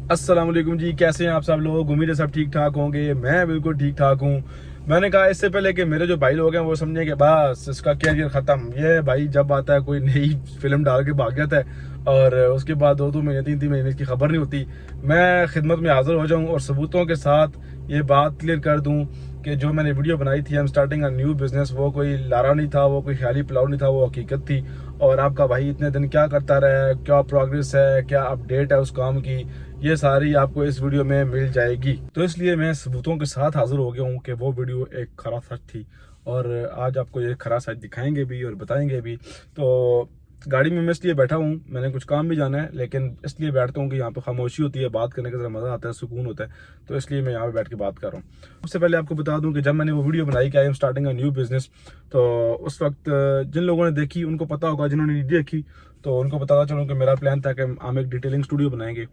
अस्सलाम वालेकुम जी, कैसे हैं आप सब लोग। उम्मीद है सब ठीक ठाक होंगे। मैं बिल्कुल ठीक ठाक हूँ। मैंने कहा इससे पहले कि मेरे जो भाई लोग हैं वो समझे कि बस इसका कैरियर ख़त्म। ये भाई जब आता है कोई नई फिल्म डाल के भाग जाता है और उसके बाद 2-2 महीने 3-3 महीने की खबर नहीं होती। मैं खिदमत में हाजिर हो जाऊँ और सबूतों के साथ ये बात क्लियर कर दूँ कि जो मैंने वीडियो बनाई थी, हम स्टार्टिंग अ न्यू बिजनेस, वो कोई लारा नहीं था, वो कोई ख्याली पुलाव नहीं था, वो हकीकत थी। और आपका भाई इतने दिन क्या करता रहा है, क्या प्रोग्रेस है, क्या अपडेट है उस काम की, ये सारी आपको इस वीडियो में मिल जाएगी। तो इसलिए मैं सबूतों के साथ हाजिर हो गया हूँ कि वो वीडियो एक खरा सच थी और आज आपको ये खरा सच दिखाएंगे भी और बताएंगे भी। तो गाड़ी में मैं इसलिए बैठा हूँ, मैंने कुछ काम भी जाना है, लेकिन इसलिए बैठता हूँ कि यहाँ पे खामोशी होती है, बात करने का जरा मज़ा आता है, सुकून होता है। तो इसलिए मैं यहाँ पे बैठ के बात कर रहा हूँ। सबसे पहले आपको बता दूँ कि जब मैंने वो वीडियो बनाई कि I am starting a new business, तो उस वक्त जिन लोगों ने देखी उनको पता होगा, जिन्होंने नहीं देखी तो उनको बताता चलूँ कि मेरा प्लान था कि हम एक डिटेलिंग स्टूडियो बनाएंगे।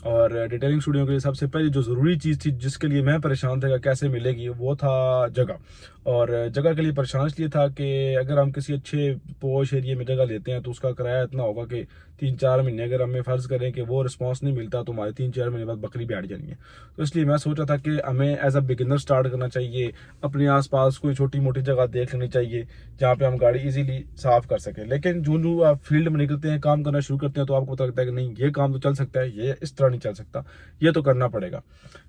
और डिटेलिंग स्टूडियो के लिए सबसे पहले जो ज़रूरी चीज़ थी, जिसके लिए मैं परेशान था कि कैसे मिलेगी, वो था जगह। और जगह के लिए परेशान इसलिए था कि अगर हम किसी अच्छे पॉश एरिया में जगह लेते हैं तो उसका किराया इतना होगा कि 3-4 महीने, अगर हमें फ़र्ज़ करें कि वो रिस्पांस नहीं मिलता तो हमारे 3-4 महीने बाद बकरी बैठ जानी है। तो इसलिए मैं सोचा था कि हमें एज अ बिगिनर स्टार्ट करना चाहिए, अपने आसपास कोई छोटी मोटी जगह देख लेनी चाहिए जहाँ पे हम गाड़ी इजीली साफ़ कर सकें। लेकिन जो आप फील्ड में निकलते हैं, काम करना शुरू करते हैं, तो आपको पता लगता है कि नहीं, ये काम तो चल सकता है, ये इस तरह नहीं चल सकता, ये तो करना पड़ेगा।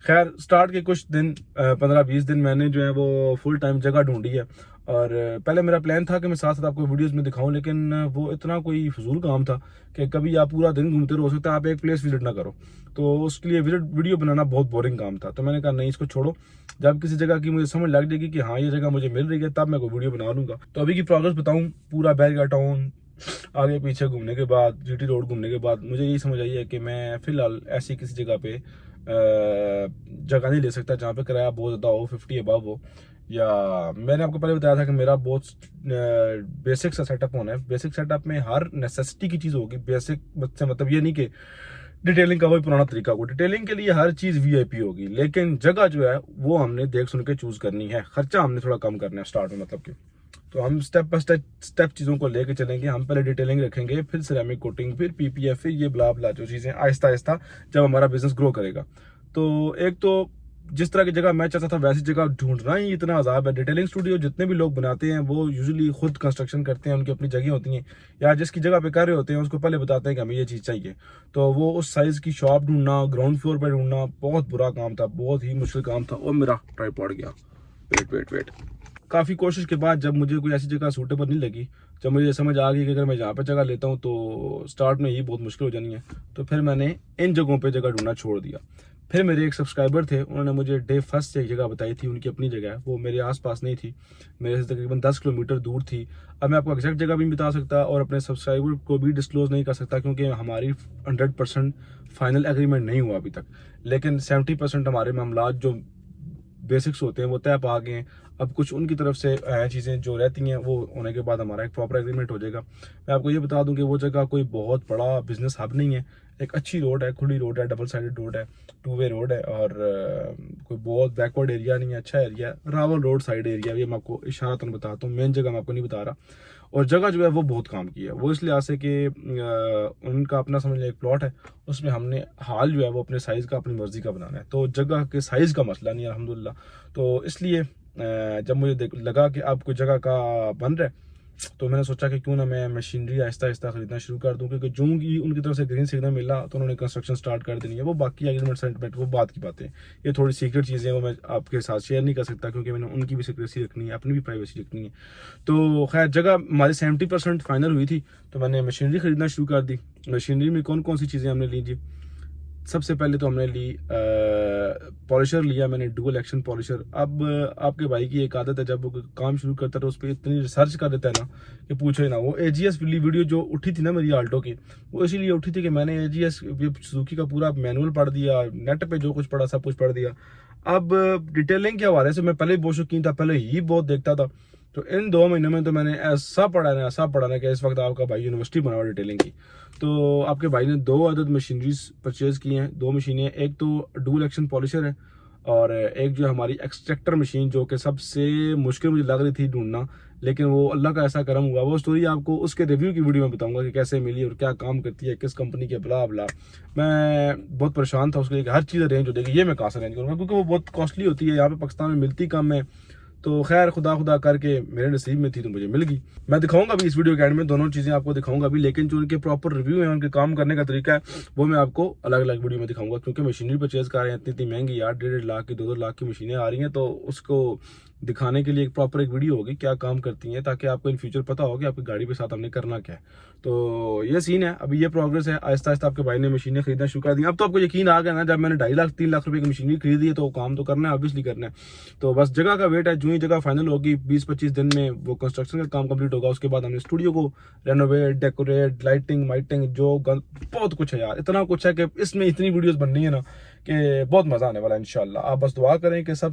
खैर, स्टार्ट के कुछ दिन 15-20 दिन मैंने जो है वो फुल टाइम जगह ढूंढी है। और पहले मेरा प्लान था कि मैं साथ साथ आपको वीडियोस में दिखाऊं, लेकिन वो इतना कोई फजूल काम था कि कभी आप पूरा दिन घूमते रहो, सकता है आप एक प्लेस विजिट ना करो, तो उसके लिए वीडियो बनाना बहुत बोरिंग काम था। तो मैंने कहा नहीं, इसको छोड़ो, जब किसी जगह की मुझे समझ लग जाएगी कि हाँ ये जगह मुझे मिल रही है, तब मैं कोई वीडियो बना लूंगा। तो अभी की प्रोग्रेस बताऊं, पूरा बैरगा टाउन आगे पीछे घूमने के बाद, जीटी रोड घूमने के बाद मुझे यही समझ आई है कि मैं फ़िलहाल ऐसी किसी जगह पे जगह नहीं ले सकता जहाँ पे किराया बहुत ज़्यादा हो, 50 अबव हो। या मैंने आपको पहले बताया था कि मेरा बहुत बेसिक सा सेटअप होना है। बेसिक सेटअप में हर नेसेसिटी की चीज़ होगी। बेसिक से मतलब ये नहीं कि डिटेलिंग का वही पुराना तरीका हो, डिटेलिंग के लिए हर चीज़ वीआईपी होगी, लेकिन जगह जो है वो हमने देख सुन के चूज़ करनी है। खर्चा हमने थोड़ा कम करना है स्टार्ट में, मतलब कि तो हम स्टेप बाय स्टेप चीज़ों को लेके चलेंगे। हम पहले डिटेलिंग रखेंगे, फिर सिरेमिक कोटिंग, फिर पीपीएफ, फिर ये ब्ला ब्ला जो चीज़ें आहिस्ता आहिस्ता जब हमारा बिजनेस ग्रो करेगा। तो एक तो जिस तरह की जगह मैं चाहता था वैसी जगह ढूंढना ही इतना अजाब है। डिटेलिंग स्टूडियो जितने भी लोग बनाते हैं वो यूजुअली खुद कंस्ट्रक्शन करते हैं, उनकी अपनी जगह होती हैं, या जिसकी जगह पे कर रहे होते हैं उसको पहले बताते हैं कि हमें ये चीज़ चाहिए। तो वो उस साइज़ की शॉप ढूंढना, ग्राउंड फ्लोर पर ढूंढना बहुत बुरा काम था, बहुत ही मुश्किल काम था। और मेरा ट्राइपॉड गया, वेट वेट वेट। काफ़ी कोशिश के बाद जब मुझे कोई ऐसी जगह सूटेबल नहीं लगी, जब मुझे समझ आ गई कि अगर मैं यहाँ पे जगह लेता हूँ तो स्टार्ट में ही बहुत मुश्किल हो जानी है, तो फिर मैंने इन जगहों पे जगह ढूंढना छोड़ दिया। फिर मेरे एक सब्सक्राइबर थे, उन्होंने मुझे डे फर्स्ट से एक जगह बताई थी, उनकी अपनी जगह है, वो मेरे आसपास नहीं थी, मेरे से तकरीबन 10 किलोमीटर दूर थी। अब मैं आपको एग्जैक्ट जगह भी नहीं बता सकता और अपने सब्सक्राइबर को भी डिस्क्लोज नहीं कर सकता, क्योंकि हमारी 100% फाइनल एग्रीमेंट नहीं हुआ अभी तक। लेकिन 70% हमारे मामला जो बेसिक्स होते हैं वो तय पा गए हैं। अब कुछ उनकी तरफ से चीज़ें जो रहती हैं वो होने के बाद हमारा एक प्रॉपर एग्रीमेंट हो जाएगा। मैं आपको ये बता दूं कि वो जगह कोई बहुत बड़ा बिजनेस हब नहीं है, एक अच्छी रोड है, खुली रोड है, डबल साइडेड रोड है, 2 वे रोड है, और कोई बहुत बैकवर्ड एरिया नहीं है, अच्छा एरिया है, रावल रोड साइड एरिया। ये मैं आपको इशारतन बताता हूँ, मेन जगह मैं आपको नहीं बता रहा। और जगह जो है वो बहुत काम की है, वो इस लिहाज से कि उनका अपना समझ लें एक प्लॉट है, उसमें हमने हाल जो है वो अपने साइज़ का, अपनी मर्ज़ी का बनाना है, तो जगह के साइज़ का मसला नहीं है अल्हम्दुलिल्लाह। तो इसलिए जब मुझे लगा कि अब कोई जगह का बन रहा है, तो मैंने सोचा कि क्यों ना मैं मशीनरी आहिस्ता आहिस्ता खरीदना शुरू कर दूं, क्योंकि जो ही उनकी तरफ से ग्रीन सिग्नल मिला तो उन्होंने कंस्ट्रक्शन स्टार्ट कर देनी है। वो बाकी एग्रीमेंट सेटलमेंट वो बात की बातें, ये थोड़ी सीक्रेट चीज़ें हैं, वो मैं आपके साथ शेयर नहीं कर सकता, क्योंकि मैंने उनकी भी सिक्रेसी रखनी है, अपनी भी प्राइवेसी रखनी है। तो खैर, जगह हमारी 70% फाइनल हुई थी, तो मैंने मशीनरी खरीदना शुरू कर दी। मशीनरी में कौन कौन सी चीज़ें हमने ली जी? सबसे पहले तो हमने ली पॉलिशर लिया मैंने, डुअल एक्शन पॉलिशर। अब आपके भाई की एक आदत है, जब वो काम शुरू करता है तो उस पर इतनी रिसर्च कर देता है ना कि पूछो ही ना। वो एजीएस वाली वीडियो जो उठी थी ना मेरी आल्टो की, वो इसीलिए उठी थी कि मैंने एजीएस सुजुकी का पूरा मैनुअल पढ़ दिया, नेट पे जो कुछ पढ़ा सब कुछ पढ़ दिया। अब डिटेलिंग के हवाले से मैं पहले ही बहुत शौकीन था, पहले ही बहुत देखता था। तो इन 2 महीनों में तो मैंने ऐसा पढ़ा ना कि इस वक्त आपका भाई यूनिवर्सिटी बना हुआ डिटेलिंग की। तो आपके भाई ने 2 अदद मशीनरीज परचेज की हैं, 2 मशीनें, एक तो डुअल एक्शन पॉलिशर है और एक जो हमारी एक्सट्रैक्टर मशीन, जो कि सबसे मुश्किल मुझे लग रही थी ढूंढना, लेकिन वो अल्लाह का ऐसा करम हुआ। वो स्टोरी आपको उसके रिव्यू की वीडियो में बताऊंगा कि कैसे मिली और क्या काम करती है, किस कंपनी के, बला बला। मैं बहुत परेशान था उसके लिए कि हर चीज़ अरेंज हो जाएगी, ये मैं कहाँ से अरेंज करूँगा, क्योंकि वो बहुत कॉस्टली होती है, यहाँ पे पाकिस्तान में मिलती कम है। तो खैर खुदा खुदा करके मेरे नसीब में थी तो मुझे मिल गई। मैं दिखाऊंगा भी इस वीडियो के एंड में, दोनों चीज़ें आपको दिखाऊंगा भी, लेकिन जो उनके प्रॉपर रिव्यू है, उनके काम करने का तरीका है, वो मैं आपको अलग अलग वीडियो में दिखाऊंगा। क्योंकि मशीनरी परचेज कर रहे हैं इतनी महंगी यार, 1.5 लाख की 2-2 लाख की मशीनें आ रही हैं, तो उसको दिखाने के लिए एक प्रॉपर एक वीडियो होगी क्या काम करती हैं, ताकि आपको इन फ्यूचर पता हो कि आपकी गाड़ी के साथ हमने करना क्या है। तो ये सीन है, अभी ये प्रोग्रेस है। आहिस्ता आहिस्ता आपके भाई ने मशीनें खरीदना शुरू कर दी। अब तो आपको यकीन आ गया ना, जब मैंने 2.5 लाख 3 लाख रुपए की मशीनरी खरीदी है तो काम तो करना है, ऑब्वियसली करना है। तो बस जगह का वेट है, जो ही जगह फाइनल होगी 20-25 दिन में वो कंस्ट्रक्शन का काम कंप्लीट होगा। उसके बाद हमने स्टूडियो को रेनोवेट, डेकोरेट, लाइटिंग माइटिंग, बहुत कुछ है यार, इतना कुछ है कि इसमें इतनी वीडियोस बननी है ना कि बहुत मजा आने वाला है इंशाल्लाह। आप बस दुआ करें कि सब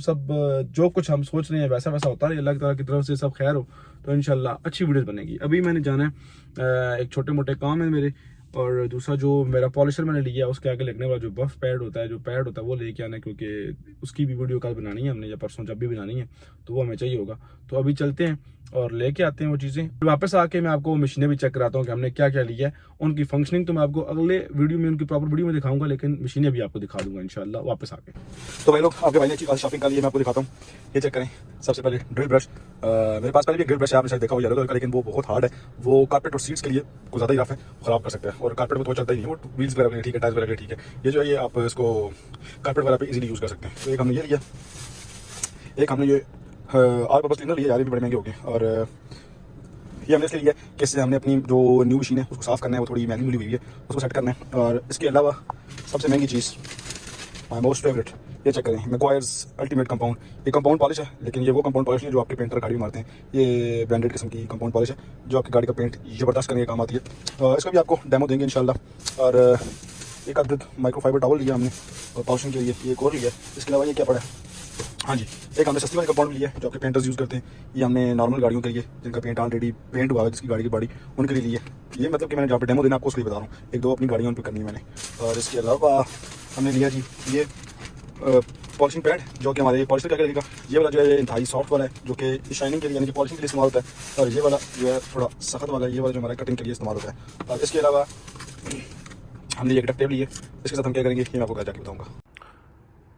जो कुछ हम सोच रहे हैं वैसा वैसा होता है, अल्लाह ताला की तरफ से सब खैर हो, तो इंशाल्लाह अच्छी वीडियोस बनेगी। अभी मैंने जाना है, एक छोटे मोटे काम है मेरे, और दूसरा जो मेरा पॉलिशर मैंने लिया है उसके आगे लगने वाला जो बफ पैड होता है, जो पैड होता है वो लेके आना है, क्योंकि उसकी भी वीडियो कल बनानी है हमने, या परसों जब भी बनानी है तो वो हमें चाहिए होगा। तो अभी चलते हैं और लेके आते हैं वो चीज़ें। वापस आके मैं आपको मशीनें भी चेक कराता हूँ कि हमने क्या क्या लिया है, उनकी फंक्शनिंग तो मैं आपको अगले वीडियो में, उनकी प्रॉपर वीडियो में दिखाऊंगा, लेकिन मशीनें भी आपको दिखा दूंगा इंशाल्लाह वापस आके। तो भाई लोग, आपके भाई ने अच्छी खासी शॉपिंग कर ली है, मैं आपको दिखाता हूँ, ये चेक करें। सबसे पहले ड्रिल ब्रश, मेरे पास पहले भी ड्रिल ब्रश है, आपने शायद देखा हो येलो कलर का, लेकिन वो बहुत हार्ड है, वो कारपेट और सीट्स के लिए कुछ ज़्यादा ही रफ है, खराब कर सकता है, और कारपेट में तो चलता ही नहीं है, वो व्हील्स वगैरह के लिए ठीक है, टायर्स वगैरह के लिए ठीक है। ये जो है ये आप इसको कारपेट वगैरह पे इजीली यूज़ कर सकते हैं। तो एक हमने ये लिया, एक हमने ये आर पर्पस क्लीनर लिया यार, ये भी बड़े महंगे हो गए, और ये हमने इसलिए लिया कि इससे हमने अपनी जो न्यू मशीन है उसको साफ़ करना है, वो थोड़ी मैली मुली हुई है, उसको सेट करना है। और इसके अलावा सबसे महंगी चीज़, माई मोस्ट फेवरेट, ये चेक करें, मैक्वायर्स अल्टीमेट कंपाउंड। ये कंपाउंड पॉलिश है, लेकिन ये वो कंपाउंड पॉलिश नहीं जो आपके पेंटर गाड़ी में मारते हैं, ये ब्रांडेड किस्म की कंपाउंड पॉलिश है जो आपकी गाड़ी का पेंट ज़बरदस्त करने के काम आती है। इसका भी आपको डेमो देंगे इंशाल्लाह। और एक अदद माइक्रोफाइबर टॉवल लिया हमने और पॉलिशिंग के लिए, ये एक और लिया। इसके अलावा ये क्या पड़ा है, हाँ जी, एक हमने सस्ती वाली कंपाउंड भी लिया है जो आपके पेंटर्स यूज़ करते हैं। ये हमने नॉर्मल गाड़ियों के लिए, जिनका पेंट ऑलरेडी पेंट हुआ है, जिसकी गाड़ी की बॉडी, उनके लिए ये मतलब कि मैंने जहाँ पे डेमो देना आपको उसके लिए बता रहा हूँ, एक दो अपनी गाड़ियों उन पर करनी है मैंने। और इसके अलावा हमने लिया जी ये पॉलिशिंग पैड, जो कि हमारे पॉलिशर का लगेगा। ये वाला जो है इंतहाई सॉफ्ट वाला है, जो कि शाइनिंग के लिए यानी कि पॉलिशिंग के लिए इस्तेमाल होता है। और ये वाला जो है थोड़ा सख्त वाला है, ये वाला जो हमारा कटिंग के लिए इस्तेमाल होता है। और इसके अलावा हमने ये डक्ट टेप ली है, इसके साथ हम क्या करेंगे ये मैं आपको घर जाके बताऊँगा।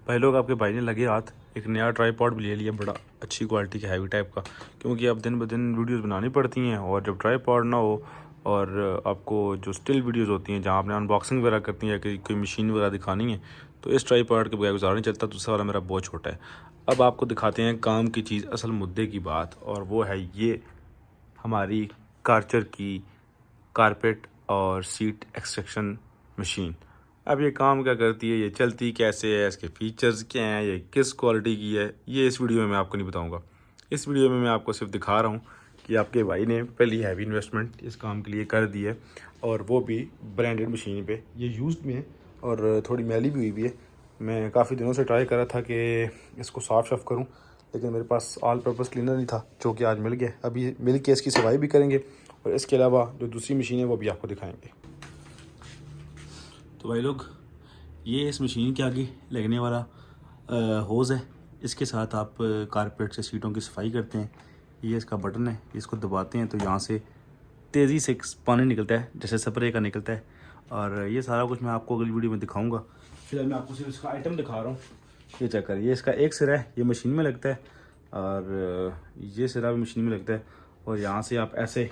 भाई लोग, आपके भाई ने लगे हाथ एक नया ट्राईपॉड भी ले लिया, बड़ा अच्छी क्वालिटी का हैवी टाइप का, क्योंकि अब दिन ब दिन वीडियोस बनानी पड़ती हैं, और जब ट्राईपॉड ना हो और आपको जो स्टिल वीडियोस होती हैं जहाँ आपने अनबॉक्सिंग वगैरह करती है कि कोई मशीन वगैरह दिखानी है, तो इस ट्राईपॉड के बगैर गुजारा नहीं चलता। दूसरा वाला मेरा बहुत छोटा है। अब आपको दिखाते हैं काम की चीज़, असल मुद्दे की बात, और वो है ये हमारी कार्चर की कारपेट और सीट एक्सट्रैक्शन मशीन। अब ये काम क्या करती है, ये चलती कैसे है, इसके फीचर्स क्या हैं, ये किस क्वालिटी की है, ये इस वीडियो में मैं आपको नहीं बताऊंगा। इस वीडियो में मैं आपको सिर्फ दिखा रहा हूँ कि आपके भाई ने पहली हैवी इन्वेस्टमेंट इस काम के लिए कर दी है, और वो भी ब्रांडेड मशीन पे। ये यूज्ड में है और थोड़ी मैली भी हुई है। मैं काफ़ी दिनों से ट्राई कर रहा था कि इसको साफ़ शफ करूँ, लेकिन मेरे पास ऑल पर्पज़ क्लीनर नहीं था, जो कि आज मिल गया। अभी मिल के इसकी सफाई भी करेंगे, और इसके अलावा जो दूसरी मशीन है वो भी आपको दिखाएंगे। तो भाई लोग, ये इस मशीन के आगे लगने वाला होज़ है, इसके साथ आप कारपेट से सीटों की सफाई करते हैं। ये इसका बटन है, इसको दबाते हैं तो यहाँ से तेज़ी से पानी निकलता है, जैसे स्प्रे का निकलता है। और ये सारा कुछ मैं आपको अगली वीडियो में दिखाऊंगा। फिलहाल मैं आपको सिर्फ इसका आइटम दिखा रहा हूँ। ये चेक करिए, इसका एक सिरा है, ये मशीन में लगता है, और ये सिरा भी मशीन में लगता है, और यहाँ से आप ऐसे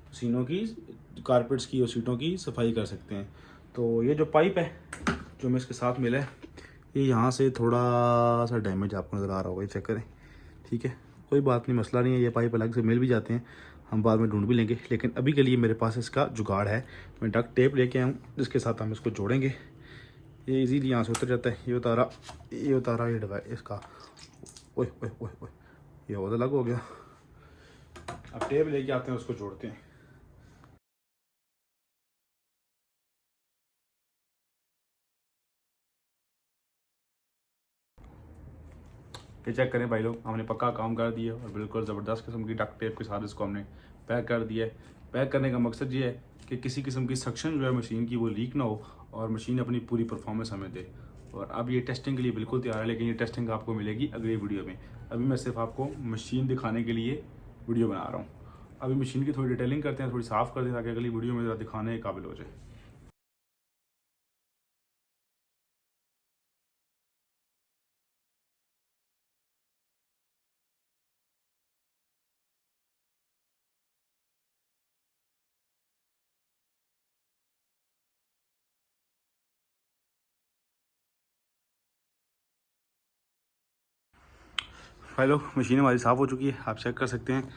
मशीनों की, कारपेट्स की और सीटों की सफाई कर सकते हैं। तो ये जो पाइप है जो मैं इसके साथ मिला है, ये यहाँ से थोड़ा सा डैमेज आपको नज़र आ रहा होगा, ये चेक करें। ठीक है, कोई बात नहीं, मसला नहीं है, ये पाइप अलग से मिल भी जाते हैं, हम बाद में ढूंढ भी लेंगे। लेकिन अभी के लिए मेरे पास इसका जुगाड़ है, मैं डक्ट टेप लेके आया हूँ, जिसके साथ हम इसको जोड़ेंगे। ये इजीली यहाँ से उतर जाता है। ये उतारा ये डिवाइस इसका, ओए ओए ओए ओए, ये बहुत अलग हो गया। अब टेप लेके आते हैं, उसको जोड़ते हैं। ये चेक करें भाई लोग, हमने पक्का काम कर दिया और बिल्कुल ज़बरदस्त किस्म की डक्ट टेप के साथ इसको हमने पैक कर दिया है। पैक करने का मकसद ये है कि किसी किस्म की सक्शन जो है मशीन की वो लीक ना हो और मशीन अपनी पूरी परफॉर्मेंस हमें दे। और अब ये टेस्टिंग के लिए बिल्कुल तैयार है, लेकिन ये टेस्टिंग आपको मिलेगी अगली वीडियो में। अभी मैं सिर्फ आपको मशीन दिखाने के लिए वीडियो बना रहा हूँ। अभी मशीन की थोड़ी डिटेलिंग करते हैं, थोड़ी साफ़ करते हैं, ताकि अगली वीडियो में ज़रा दिखाने के काबिल हो जाए। हेलो, मशीन हमारी साफ़ हो चुकी है, आप चेक कर सकते हैं।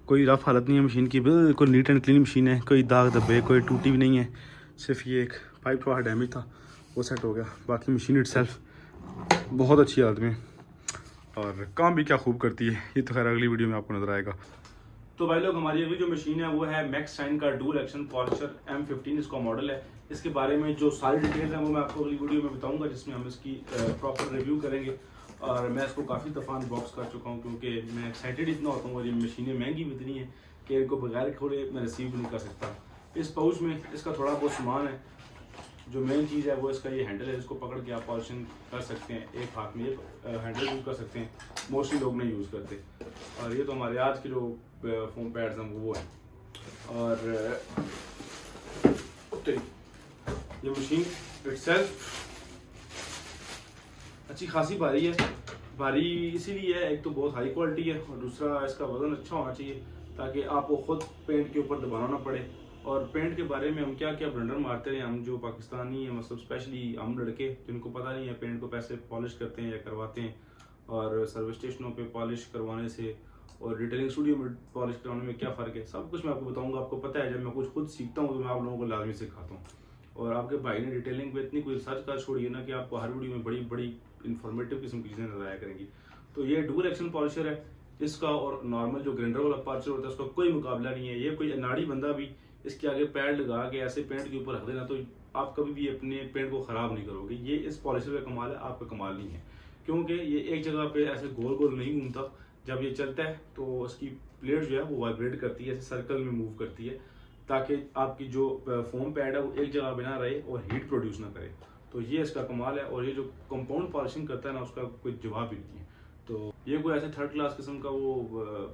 कोई रफ हालत नहीं है मशीन की, बिल्कुल नीट एंड क्लीन मशीन है। कोई दाग धब्बे, कोई टूटी भी नहीं है। सिर्फ ये एक पाइप थोड़ा डैमेज था, वो सेट हो गया। बाकी मशीन इटसेल्फ बहुत अच्छी हालत में, और काम भी क्या खूब करती है। ये तो खैर अगली वीडियो में आपको नजर आएगा। तो भाई लोग, हमारी अभी जो मशीन है वो है मैक्स शाइन का डुअल एक्शन पॉलिशर M15 इसका मॉडल है। इसके बारे में जो सारी डिटेल्स हैं वो मैं आपको अगली वीडियो में बताऊंगा, जिसमें हम इसकी प्रॉपर रिव्यू करेंगे। और मैं इसको काफ़ी दफ़ा अनबॉक्स कर चुका हूँ, क्योंकि मैं एक्साइटेड इतना होता हूँ और ये मशीनें महंगी भी इतनी है कि इनको बगैर खोले मैं रिसीव नहीं कर सकता। इस पाउच में इसका थोड़ा बहुत सामान है। जो मेन चीज़ है वो इसका ये हैंडल है, इसको पकड़ के आप पॉलिशिंग कर सकते हैं। एक हाथ में ये हैंडल यूज़ कर सकते हैं, मोस्टली लोग नहीं यूज़ करते। और ये तो हमारे आज के जो फोम पैड्स हैं वो है। और ये मशीन इटसेल्फ अच्छी खासी भारी है। भारी इसीलिए है, एक तो बहुत हाई क्वालिटी है, और दूसरा इसका वज़न अच्छा होना चाहिए, ताकि आपको ख़ुद पेंट के ऊपर दबाना ना पड़े। और पेंट के बारे में हम क्या क्या ब्लंडर मारते रहे, हम जो पाकिस्तानी हैं, मतलब स्पेशली हम लड़के जिनको पता नहीं है पेंट को कैसे पॉलिश करते हैं या करवाते हैं। और सर्विस स्टेशनों पे पॉलिश करवाने से और डिटेलिंग स्टूडियो में पॉलिश करवाने में क्या फ़र्क है, सब कुछ मैं आपको बताऊंगा। आपको पता है, जब मैं कुछ खुद सीखता हूँ तो मैं आप लोगों को लाजमी सिखाता हूँ। और आपके भाई ने डिटेलिंग पे इतनी कोई सर्च कर छोड़ी है ना कि आपको हर वीडियो में बड़ी बड़ी इंफॉर्मेटिव किस्म की चीज़ें नजर आया करेंगी। तो ये डुअल एक्शन पॉलिशर है। इसका और नॉर्मल जो ग्राइंडर वाला पॉलिशर होता है उसका कोई मुकाबला नहीं है। ये कोई अनाड़ी बंदा भी इसके आगे पैड लगा के ऐसे पेंट के ऊपर रख देना तो आप कभी भी अपने पेंट को ख़राब नहीं करोगे। ये इस पॉलिशर का कमाल है, आपका कमाल नहीं है, क्योंकि ये एक जगह पे ऐसे गोल गोल नहीं घूमता। जब ये चलता है तो उसकी प्लेट जो है वो वाइब्रेट करती है, ऐसे सर्कल में मूव करती है, ताकि आपकी जो फोम पैड है वो एक जगह बना रहे और हीट प्रोड्यूस ना करे। तो ये इसका कमाल है। और ये जो कंपाउंड पॉलिशिंग करता है ना, उसका कोई जवाब ही नहीं है। तो ये कोई ऐसे थर्ड क्लास किस्म का वो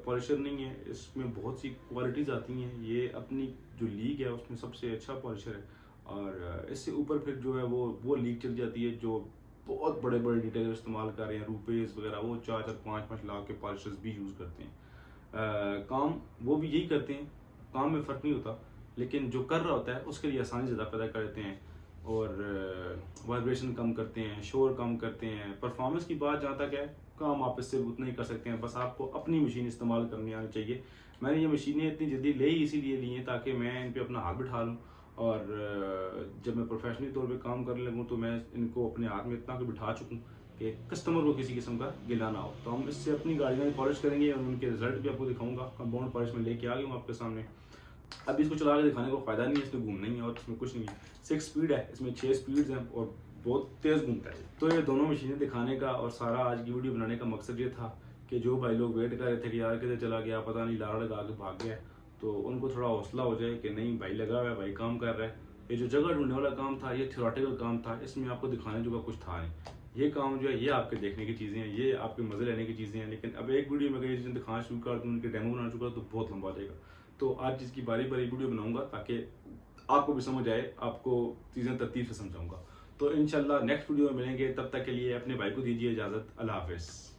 पॉलिशर नहीं है, इसमें बहुत सी क्वालिटीज़ आती हैं। ये अपनी जो लीग है उसमें सबसे अच्छा पॉलिशर है। और इससे ऊपर फिर जो है वो लीग चल जाती है जो बहुत बड़े बड़े डिटेलर इस्तेमाल कर रहे हैं, रुपीज़ वगैरह, वो 4-4, 5-5 लाख के पॉलिशर्स भी यूज़ करते हैं। काम वो भी यही करते हैं, काम में फ़र्क नहीं होता, लेकिन जो कर रहा होता है उसके लिए आसानी ज़्यादा पैदा कर देते हैं। और वाइब्रेशन कम करते हैं, शोर कम करते हैं। परफॉर्मेंस की बात जहाँ तक है, काम आप इससे उतना ही कर सकते हैं, बस आपको अपनी मशीन इस्तेमाल करनी आनी चाहिए। मैंने ये मशीनें इतनी जल्दी ले ही इसीलिए ली हैं ताकि मैं इन पे अपना हाथ बिठा लूँ, और जब मैं प्रोफेशनली तौर पे काम करने लगूँ तो मैं इनको अपने हाथ में इतना बिठा चुकूँ कि कस्टमर को किसी किस्म का गिला ना हो। तो हम इससे अपनी गाड़ियाँ भी पॉलिश करेंगे और उनके रिजल्ट भी आपको दिखाऊंगा। कंपाउंड पॉलिश में लेके आ गई हूँ आपके सामने। अभी इसको चला के दिखाने को फायदा नहीं है, इसमें घूमना ही है और इसमें कुछ नहीं है। 6 स्पीड है, इसमें 6 स्पीड्स हैं और बहुत तेज़ घूमता है। तो ये दोनों मशीनें दिखाने का और सारा आज की वीडियो बनाने का मकसद ये था कि जो भाई लोग वेट कर रहे थे कि यार किधर चला गया, पता नहीं लाड़ लगा के भाग गया, तो उनको थोड़ा हौसला हो जाए कि नहीं भाई लगा हुआ है, भाई काम कर रहा है। ये जो जगह ढूंढने वाला काम था ये थ्योरेटिकल काम था, इसमें आपको दिखाने जो का कुछ था नहीं। ये काम जो है ये आपके देखने की चीज़ें हैं, ये आपके मज़े लेने की चीज़ें हैं। लेकिन अब एक वीडियो में अगर ये चीज़ें दिखाना शुरू कर दूँ, उनके डेमो बनाना शुरू कर तो बहुत लंबा जाएगा। तो आज इसकी बारी बारी वीडियो बनाऊंगा ताकि आपको भी समझ आए, आपको चीज़ें तरतीब से समझाऊंगा। तो इंशाल्लाह नेक्स्ट वीडियो में मिलेंगे, तब तक के लिए अपने भाई को दीजिए इजाज़त। अल्लाह हाफ़िज़।